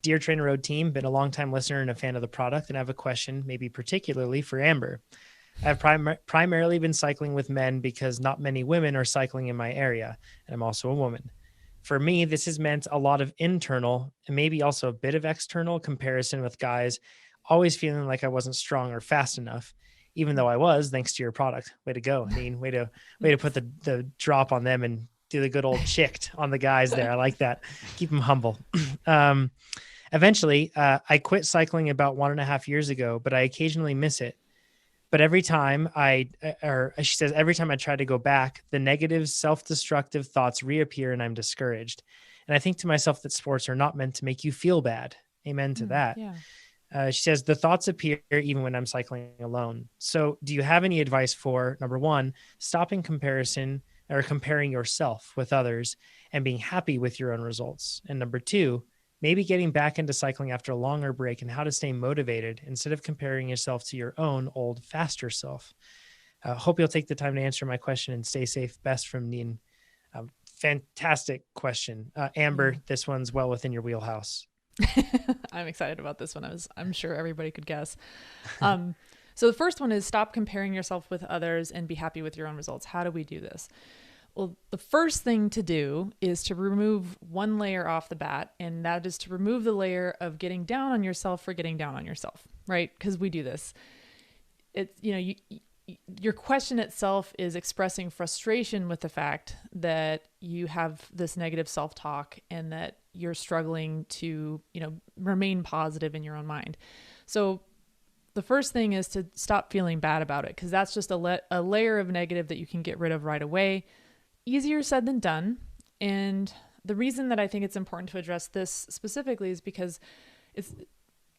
Dear TrainerRoad team, been a long time listener and a fan of the product, and I have a question, maybe particularly for Amber. I've primarily been cycling with men because not many women are cycling in my area, and I'm also a woman. For me, this has meant a lot of internal and maybe also a bit of external comparison with guys, always feeling like I wasn't strong or fast enough, even though I was, thanks to your product. Way to go, Neen. Way to put the drop on them and do the good old chicked on the guys there. I like that. Keep them humble. um, Eventually, I quit cycling about 1.5 years ago, but I occasionally miss it. But every time or she says, every time I try to go back, the negative, self destructive thoughts reappear and I'm discouraged. And I think to myself that sports are not meant to make you feel bad. Amen to that. Yeah. She says, the thoughts appear even when I'm cycling alone. So, do you have any advice for number one, stopping comparison or comparing yourself with others and being happy with your own results? And number two, maybe getting back into cycling after a longer break and how to stay motivated instead of comparing yourself to your own old, faster self. Hope you'll take the time to answer my question and stay safe. Best from Neen. Fantastic question. Amber, this one's well within your wheelhouse. I'm excited about this one. I'm sure everybody could guess. So the first one is stop comparing yourself with others and be happy with your own results. How do we do this? Well, the first thing to do is to remove one layer off the bat, and that is to remove the layer of getting down on yourself for getting down on yourself, right? Because we do this. It's, your question itself is expressing frustration with the fact that you have this negative self-talk and that you're struggling to, remain positive in your own mind. So the first thing is to stop feeling bad about it, because that's just a layer of negative that you can get rid of right away. Easier said than done. And the reason that I think it's important to address this specifically is because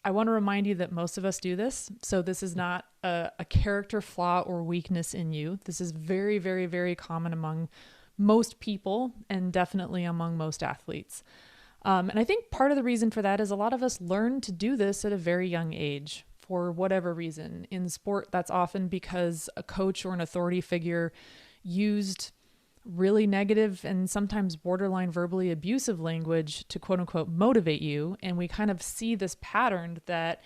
I want to remind you that most of us do this. So this is not a character flaw or weakness in you. This is very, very, very common among most people and definitely among most athletes. And I think part of the reason for that is a lot of us learn to do this at a very young age for whatever reason. In sport, that's often because a coach or an authority figure used really negative and sometimes borderline verbally abusive language to quote unquote motivate you. And we kind of see this pattern that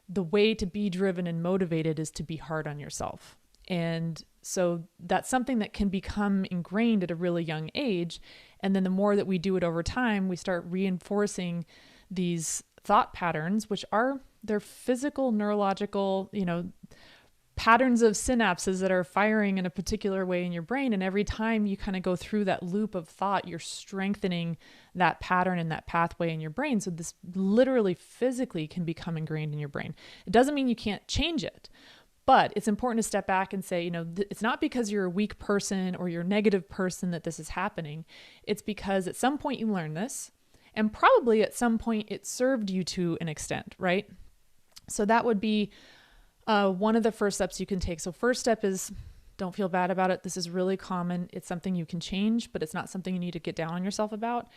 the way to be driven and motivated is to be hard on yourself. And so that's something that can become ingrained at a really young age. And then the more that we do it over time, we start reinforcing these thought patterns, which are their physical, neurological, patterns of synapses that are firing in a particular way in your brain. And every time you kind of go through that loop of thought, you're strengthening that pattern and that pathway in your brain. So this literally physically can become ingrained in your brain. It doesn't mean you can't change it, but it's important to step back and say, it's not because you're a weak person or you're a negative person that this is happening. It's because at some point you learned this, and probably at some point it served you to an extent, right? So that would be one of the first steps you can take. So first step is don't feel bad about it. This is really common. It's something you can change, but it's not something you need to get down on yourself about.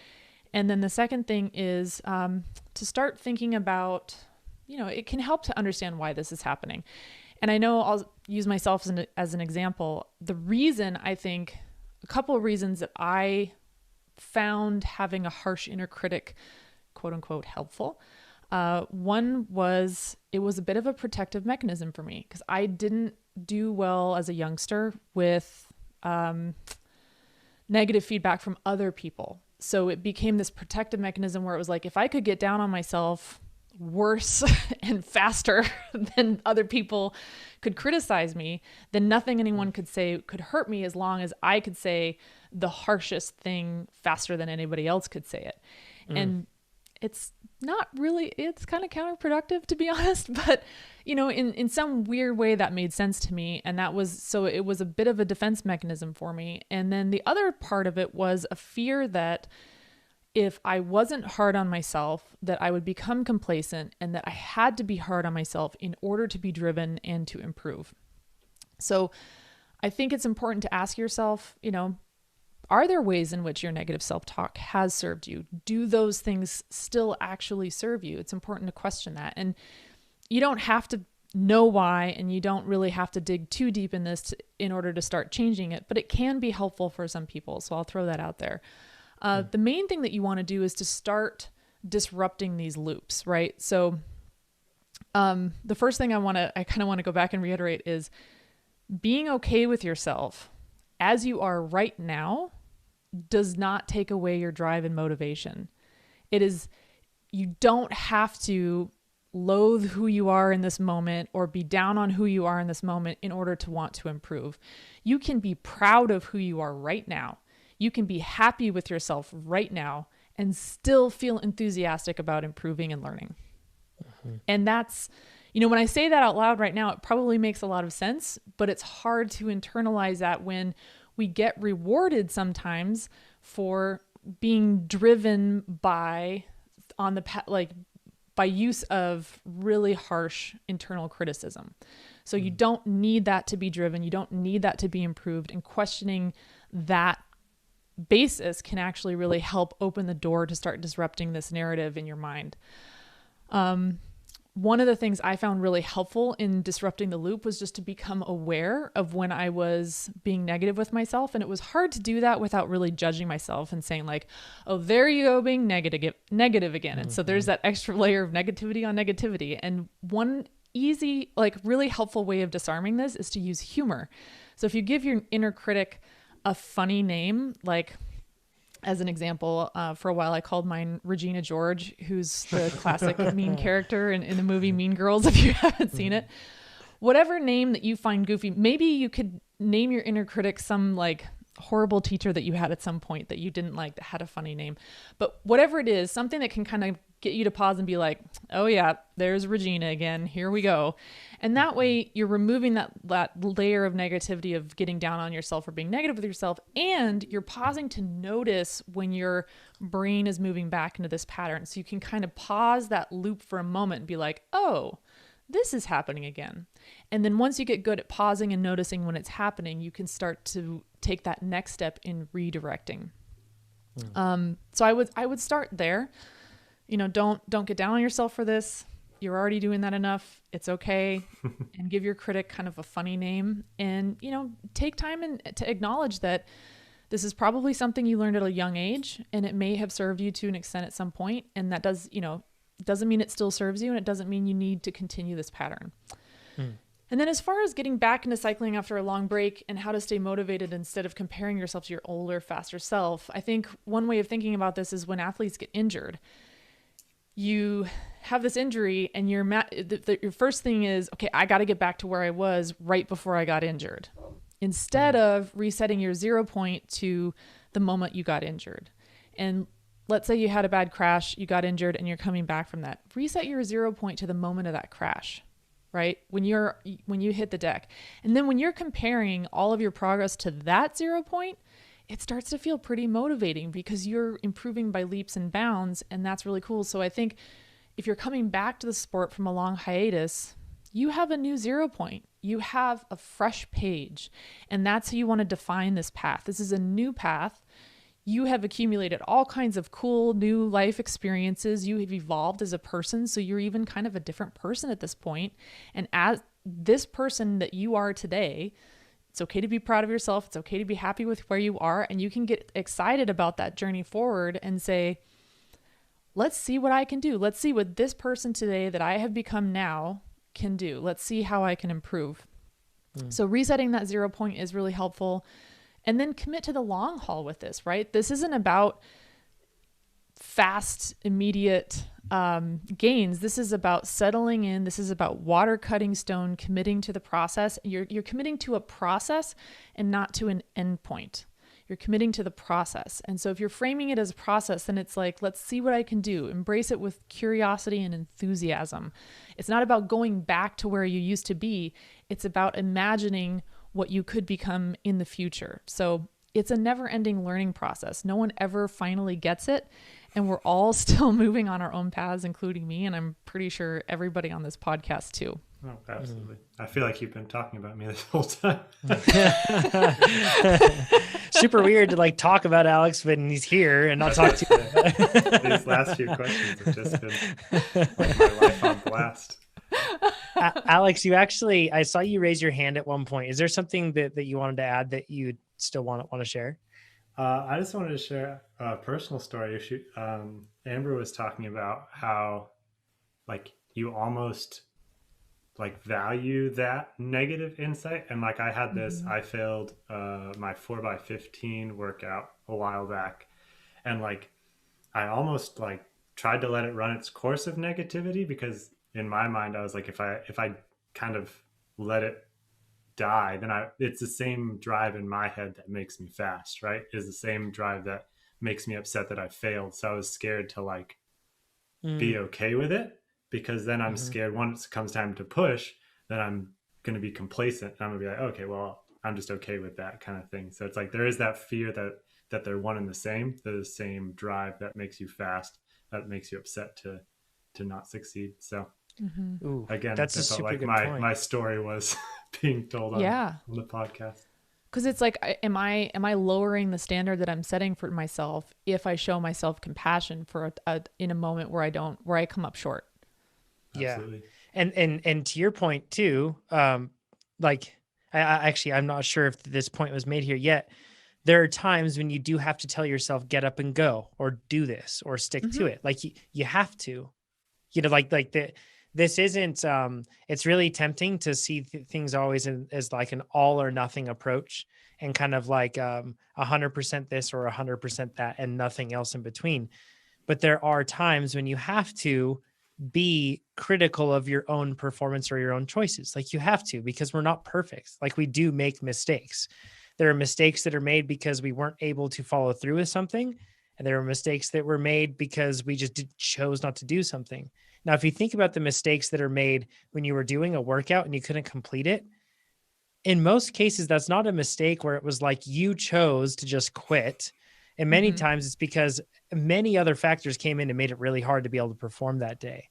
And then the second thing is to start thinking about, it can help to understand why this is happening. And I know I'll use myself as an example. The reason a couple of reasons that I found having a harsh inner critic, quote unquote, helpful. One was, it was a bit of a protective mechanism for me because I didn't do well as a youngster with negative feedback from other people. So it became this protective mechanism where it was like, if I could get down on myself worse and faster than other people could criticize me, then nothing anyone could say could hurt me as long as I could say the harshest thing faster than anybody else could say it. And it's not really, it's kind of counterproductive, to be honest, but in some weird way that made sense to me. And so it was a bit of a defense mechanism for me. And then the other part of it was a fear that if I wasn't hard on myself, that I would become complacent and that I had to be hard on myself in order to be driven and to improve. So I think it's important to ask yourself, are there ways in which your negative self-talk has served you? Do those things still actually serve you? It's important to question that. And you don't have to know why, and you don't really have to dig too deep in this in order to start changing it, but it can be helpful for some people. So I'll throw that out there. The main thing that you want to do is to start disrupting these loops, right? So the first thing I kind of want to go back and reiterate is being okay with yourself as you are right now does not take away your drive and motivation. You don't have to loathe who you are in this moment or be down on who you are in this moment in order to want to improve. You can be proud of who you are right now. You can be happy with yourself right now and still feel enthusiastic about improving and learning. Mm-hmm. And that's, when I say that out loud right now, it probably makes a lot of sense, but it's hard to internalize that when we get rewarded sometimes for being driven by use of really harsh internal criticism. So you don't need that to be driven. You don't need that to be improved, and questioning that basis can actually really help open the door to start disrupting this narrative in your mind. One of the things I found really helpful in disrupting the loop was just to become aware of when I was being negative with myself. And it was hard to do that without really judging myself and saying like, oh, there you go, being negative again. And so there's that extra layer of negativity on negativity. And one easy, really helpful way of disarming this is to use humor. So if you give your inner critic a funny name, as an example, for a while I called mine Regina George, who's the classic mean character in the movie Mean Girls, if you haven't seen it. Whatever name that you find goofy, maybe you could name your inner critic some horrible teacher that you had at some point that you didn't like that had a funny name. But whatever it is, something that can kind of get you to pause and be like, oh yeah, there's Regina again, here we go. And that way you're removing that layer of negativity of getting down on yourself or being negative with yourself, and you're pausing to notice when your brain is moving back into this pattern. So you can kind of pause that loop for a moment and be like, oh, this is happening again. And then once you get good at pausing and noticing when it's happening, you can start to take that next step in redirecting. So I would start there. Don't get down on yourself for this. You're already doing that enough. It's okay. And give your critic kind of a funny name, and, take time to acknowledge that this is probably something you learned at a young age, and it may have served you to an extent at some point. And that doesn't mean it still serves you, and it doesn't mean you need to continue this pattern. And then as far as getting back into cycling after a long break and how to stay motivated instead of comparing yourself to your older, faster self, I think one way of thinking about this is when athletes get injured. You have this injury and your first thing is, okay, I got to get back to where I was right before I got injured, instead of resetting your 0 point to the moment you got injured. And let's say you had a bad crash, you got injured, and you're coming back from that. Reset your 0 point to the moment of that crash, right? When you hit the deck. And then when you're comparing all of your progress to that 0 point, it starts to feel pretty motivating because you're improving by leaps and bounds, and that's really cool. So I think if you're coming back to the sport from a long hiatus, you have a new 0 point. You have a fresh page, and that's how you want to define this path. This is a new path. You have accumulated all kinds of cool new life experiences. You have evolved as a person, so you're even kind of a different person at this point. And as this person that you are today, it's okay to be proud of yourself. It's okay to be happy with where you are. And you can get excited about that journey forward and say, let's see what I can do. Let's see what this person today that I have become now can do. Let's see how I can improve. So resetting that 0 point is really helpful. And then commit to the long haul with this, right? This isn't about fast, immediate gains. This is about settling in. This is about water cutting stone, committing to the process. You're committing to a process and not to an end point. You're committing to the process. And so if you're framing it as a process, then it's like, let's see what I can do. Embrace it with curiosity and enthusiasm. It's not about going back to where you used to be. It's about imagining what you could become in the future. So it's a never-ending learning process. No one ever finally gets it. And we're all still moving on our own paths, including me. And I'm pretty sure everybody on this podcast too. Oh, absolutely. I feel like you've been talking about me this whole time. Super weird to talk about Alex when he's here and not talk to you. These last few questions have just been my life on blast. Alex, I saw you raise your hand at one point. Is there something that you wanted to add that you still want to share? I just wanted to share a personal story. Amber was talking about how like you almost like value that negative insight, and like I had this, Mm-hmm. I failed my 4x15 workout a while back, and like I almost like tried to let it run its course of negativity, because in my mind I was like, if I kind of let it die, then I it's the same drive in my head that makes me fast, right? Is the same drive that makes me upset that I failed. So I was scared to like Mm, be okay with it, because then I'm mhm. scared once it comes time to push, then I'm going to be complacent. I'm going to be like, okay, well, I'm just okay with that kind of thing. So it's like there is that fear that they're one and the same. They're the same drive that makes you fast, that makes you upset to not succeed. So Mm-hmm. Ooh, again, that's a that felt super like good point. my story was being told Yeah. on the podcast. Because it's like, am I lowering the standard that I'm setting for myself if I show myself compassion for in a moment where I come up short? Yeah. Absolutely. And to your point too, like I actually I'm not sure if this point was made here yet. There are times when you do have to tell yourself get up and go or do this or stick to Mm-hmm. it. Like you have to. You know, like the this isn't it's really tempting to see things always as like an all or nothing approach, and kind of like 100% this or 100% that and nothing else in between. But there are times when you have to be critical of your own performance or your own choices. Like you have to, because we're not perfect. Like we do make mistakes. There are mistakes that are made because we weren't able to follow through with something. And there are mistakes that were made because we just chose not to do something. Now, if you think about the mistakes that are made when you were doing a workout and you couldn't complete it, in most cases, that's not a mistake where it was like you chose to just quit. And many Mm-hmm. times it's because many other factors came in and made it really hard to be able to perform that day.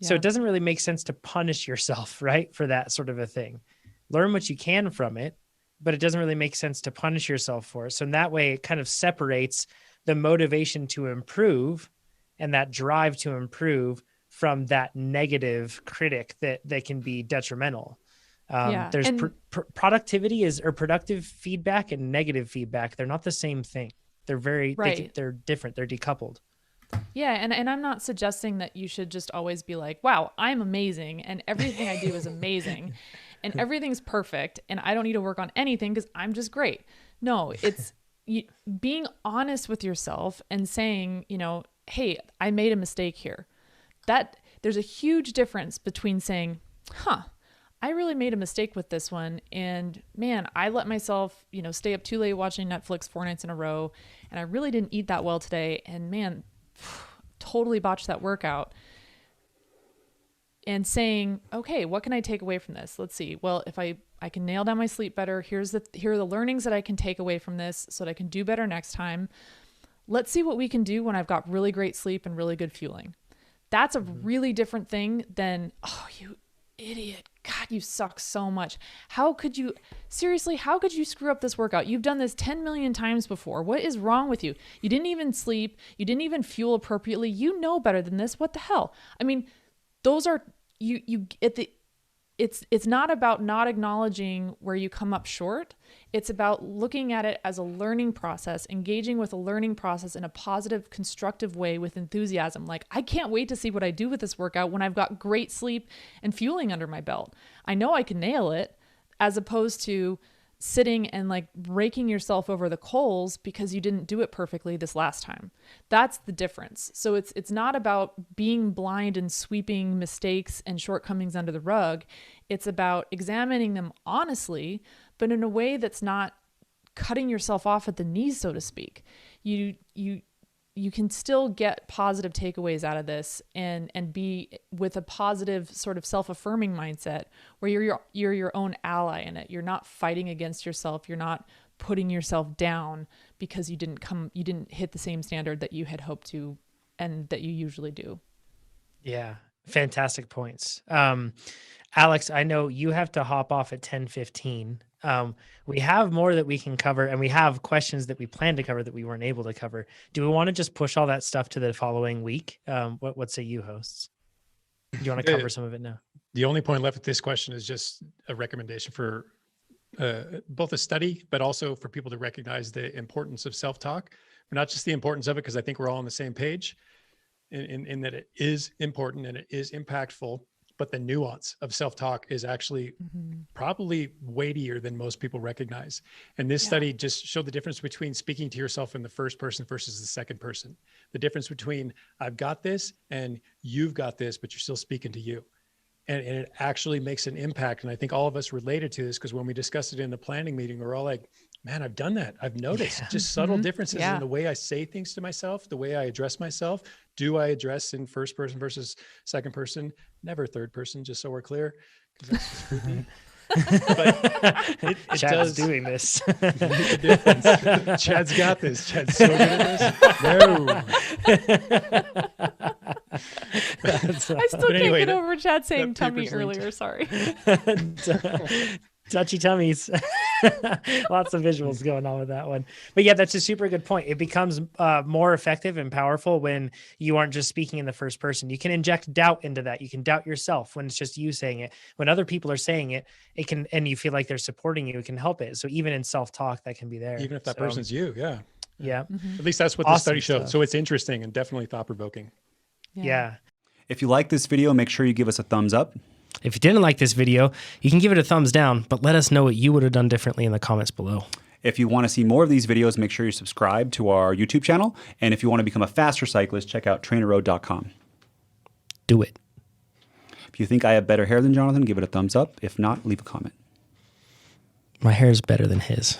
So Yeah. it doesn't really make sense to punish yourself, right? For that sort of a thing. Learn what you can from it, but it doesn't really make sense to punish yourself for it. So in that way, it kind of separates the motivation to improve and that drive to improve from that negative critic that can be detrimental. Yeah. There's And productivity is or productive feedback and negative feedback. They're not the same thing. right. They're different. They're decoupled. Yeah, and I'm not suggesting that you should just always be like, "Wow, I'm amazing and everything I do is amazing and everything's perfect and I don't need to work on anything because I'm just great." No, it's you, being honest with yourself and saying, "Hey, I made a mistake here." That there's a huge difference between saying, "Huh, I really made a mistake with this one. And man, I let myself, stay up too late watching Netflix 4 nights in a row. And I really didn't eat that well today. And man, totally botched that workout." And saying, okay, what can I take away from this? Let's see. Well, if I can nail down my sleep better, here are the learnings that I can take away from this so that I can do better next time. Let's see what we can do when I've got really great sleep and really good fueling. That's a Mm-hmm. really different thing than, oh, you idiot. God, you suck so much. How could you screw up this workout? You've done this 10 million times before. What is wrong with you? You didn't even sleep. You didn't even fuel appropriately. You know better than this. What the hell? I mean, those are you at the it's not about not acknowledging where you come up short. It's about looking at it as a learning process, engaging with a learning process in a positive, constructive way with enthusiasm. Like, I can't wait to see what I do with this workout when I've got great sleep and fueling under my belt. I know I can nail it, as opposed to sitting and like raking yourself over the coals because you didn't do it perfectly this last time. That's the difference. So it's not about being blind and sweeping mistakes and shortcomings under the rug. It's about examining them honestly, but in a way that's not cutting yourself off at the knees, so to speak. You can still get positive takeaways out of this and be with a positive sort of self-affirming mindset where you're your own ally in it. You're not fighting against yourself. You're not putting yourself down because you didn't hit the same standard that you had hoped to and that you usually do. Yeah, fantastic points. Alex, I know you have to hop off at 10:15. We have more that we can cover, and we have questions that we plan to cover that we weren't able to cover. Do we want to just push all that stuff to the following week? What say you, hosts? Do you want to cover some of it now? The only point left with this question is just a recommendation for both a study, but also for people to recognize the importance of self-talk, but not just the importance of it, because I think we're all on the same page in that it is important and it is impactful, but the nuance of self-talk is actually probably weightier than most people recognize. And this study just showed the difference between speaking to yourself in the first person versus the second person, the difference between I've got this and you've got this, but you're still speaking to you. And it actually makes an impact. And I think all of us related to this, because when we discussed it in the planning meeting, we're all like, man, I've done that. I've noticed just subtle differences in the way I say things to myself, the way I address myself. Do I address in first person versus second person? Never third person, just so we're clear. That's creepy. But it Chad's does doing this. make a difference. Chad's got this. Chad's so good at this. No. I still can't get over Chad saying tummy paper's linked. earlier. Sorry. Touchy tummies. Lots of visuals going on with that one. But yeah, that's a super good point. It becomes more effective and powerful when you aren't just speaking in the first person. You can inject doubt into that. You can doubt yourself when it's just you saying it. When other people are saying it, it can, and you feel like they're supporting you, it can help it. So even in self-talk, that can be there. Even if that person's you. Yeah. Yeah. At least that's what the study showed. So it's interesting and definitely thought-provoking. Yeah. If you like this video, make sure you give us a thumbs up. If you didn't like this video, you can give it a thumbs down, but let us know what you would have done differently in the comments below. If you want to see more of these videos, make sure you subscribe to our YouTube channel. And if you want to become a faster cyclist, check out TrainerRoad.com. Do it. If you think I have better hair than Jonathan, give it a thumbs up. If not, leave a comment. My hair is better than his.